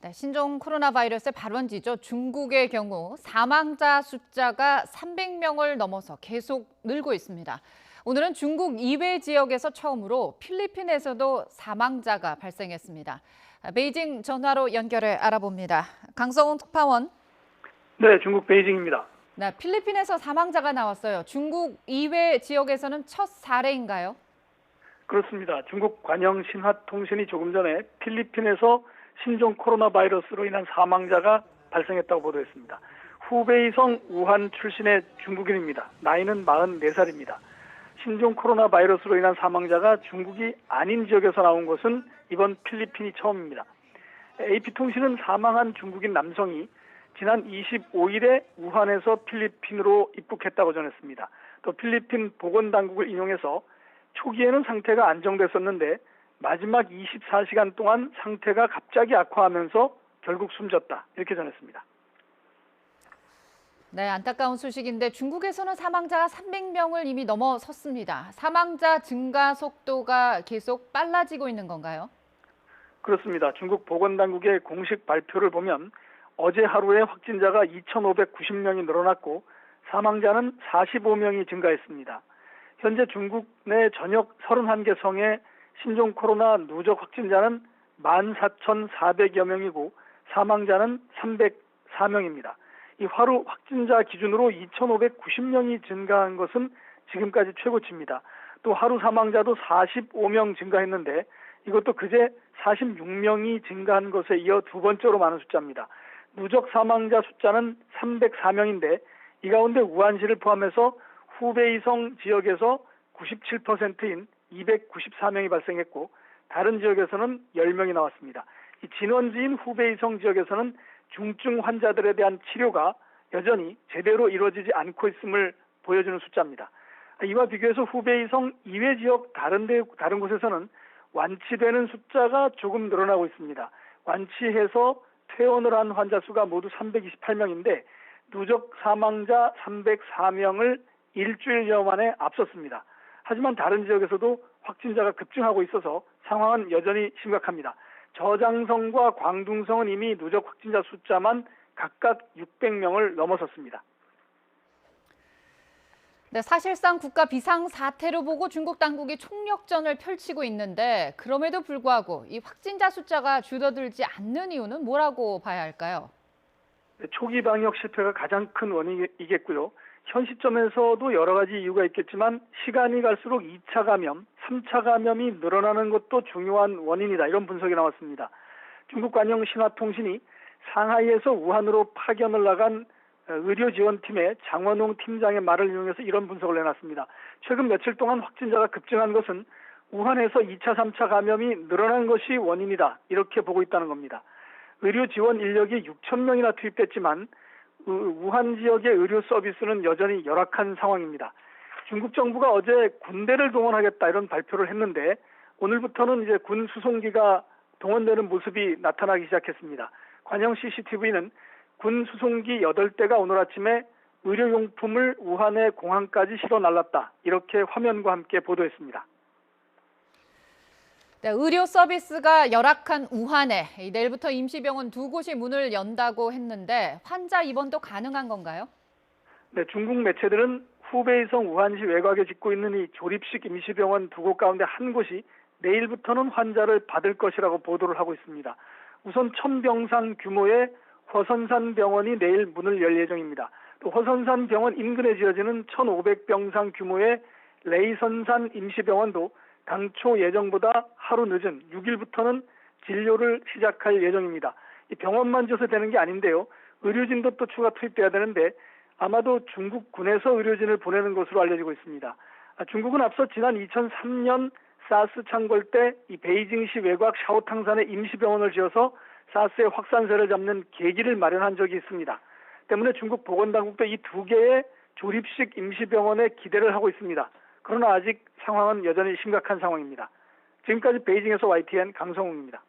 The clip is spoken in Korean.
네, 신종 코로나 바이러스의 발원지죠. 중국의 경우 사망자 숫자가 300명을 넘어서 계속 늘고 있습니다. 오늘은 중국 이외 지역에서 처음으로 필리핀에서도 사망자가 발생했습니다. 베이징 전화로 연결해 알아봅니다. 강성훈 특파원. 네, 중국 베이징입니다. 네, 필리핀에서 사망자가 나왔어요. 중국 이외 지역에서는 첫 사례인가요? 그렇습니다. 중국 관영신화통신이 조금 전에 필리핀에서 신종 코로나 바이러스로 인한 사망자가 발생했다고 보도했습니다. 후베이성 우한 출신의 중국인입니다. 나이는 44살입니다. 신종 코로나 바이러스로 인한 사망자가 중국이 아닌 지역에서 나온 것은 이번 필리핀이 처음입니다. AP통신은 사망한 중국인 남성이 지난 25일에 우한에서 필리핀으로 입국했다고 전했습니다. 또 필리핀 보건당국을 인용해서 초기에는 상태가 안정됐었는데 마지막 24시간 동안 상태가 갑자기 악화하면서 결국 숨졌다. 이렇게 전했습니다. 네, 안타까운 소식인데 중국에서는 사망자가 300명을 이미 넘어섰습니다. 사망자 증가 속도가 계속 빨라지고 있는 건가요? 그렇습니다. 중국 보건당국의 공식 발표를 보면 어제 하루에 확진자가 2,590명이 늘어났고 사망자는 45명이 증가했습니다. 현재 중국 내 전역 31개 성의 신종 코로나 누적 확진자는 14,400여 명이고 사망자는 304명입니다. 이 하루 확진자 기준으로 2,590명이 증가한 것은 지금까지 최고치입니다. 또 하루 사망자도 45명 증가했는데 이것도 그제 46명이 증가한 것에 이어 두 번째로 많은 숫자입니다. 누적 사망자 숫자는 304명인데 이 가운데 우한시를 포함해서 후베이성 지역에서 97%인 294명이 발생했고 다른 지역에서는 10명이 나왔습니다. 이 진원지인 후베이성 지역에서는 중증 환자들에 대한 치료가 여전히 제대로 이루어지지 않고 있음을 보여주는 숫자입니다. 이와 비교해서 후베이성 이외 지역 다른 곳에서는 완치되는 숫자가 조금 늘어나고 있습니다. 완치해서 퇴원을 한 환자 수가 모두 328명인데 누적 사망자 304명을 일주일여 만에 앞섰습니다. 하지만 다른 지역에서도 확진자가 급증하고 있어서 상황은 여전히 심각합니다. 저장성과 광둥성은 이미 누적 확진자 숫자만 각각 600명을 넘어섰습니다. 네, 사실상 국가 비상사태로 보고 중국 당국이 총력전을 펼치고 있는데 그럼에도 불구하고 이 확진자 숫자가 줄어들지 않는 이유는 뭐라고 봐야 할까요? 초기 방역 실패가 가장 큰 원인이겠고요. 현 시점에서도 여러 가지 이유가 있겠지만 시간이 갈수록 2차 감염, 3차 감염이 늘어나는 것도 중요한 원인이다. 이런 분석이 나왔습니다. 중국 관영신화통신이 상하이에서 우한으로 파견을 나간 의료지원팀의 장원홍 팀장의 말을 인용해서 이런 분석을 내놨습니다. 최근 며칠 동안 확진자가 급증한 것은 우한에서 2차, 3차 감염이 늘어난 것이 원인이다. 이렇게 보고 있다는 겁니다. 의료 지원 인력이 6,000명이나 투입됐지만 우한 지역의 의료 서비스는 여전히 열악한 상황입니다. 중국 정부가 어제 군대를 동원하겠다 이런 발표를 했는데 오늘부터는 이제 군 수송기가 동원되는 모습이 나타나기 시작했습니다. 관영 CCTV는 군 수송기 8대가 오늘 아침에 의료용품을 우한의 공항까지 실어 날랐다. 이렇게 화면과 함께 보도했습니다. 네, 의료 서비스가 열악한 우한에 내일부터 임시병원 2곳이 문을 연다고 했는데 환자 입원도 가능한 건가요? 네, 중국 매체들은 후베이성 우한시 외곽에 짓고 있는 이 조립식 임시병원 2곳 가운데 한 곳이 내일부터는 환자를 받을 것이라고 보도를 하고 있습니다. 우선 1,000병상 규모의 허선산 병원이 내일 문을 열 예정입니다. 또 허선산 병원 인근에 지어지는 1,500병상 규모의 레이선산 임시병원도 당초 예정보다 하루 늦은 6일부터는 진료를 시작할 예정입니다. 이 병원만 지어서 되는 게 아닌데요. 의료진도 또 추가 투입돼야 되는데 아마도 중국 군에서 의료진을 보내는 것으로 알려지고 있습니다. 중국은 앞서 지난 2003년 사스 창궐 때 이 베이징시 외곽 샤오탕산에 임시병원을 지어서 사스의 확산세를 잡는 계기를 마련한 적이 있습니다. 때문에 중국 보건당국도 이 2개의 조립식 임시병원에 기대를 하고 있습니다. 그러나 아직 상황은 여전히 심각한 상황입니다. 지금까지 베이징에서 YTN 강성웅입니다.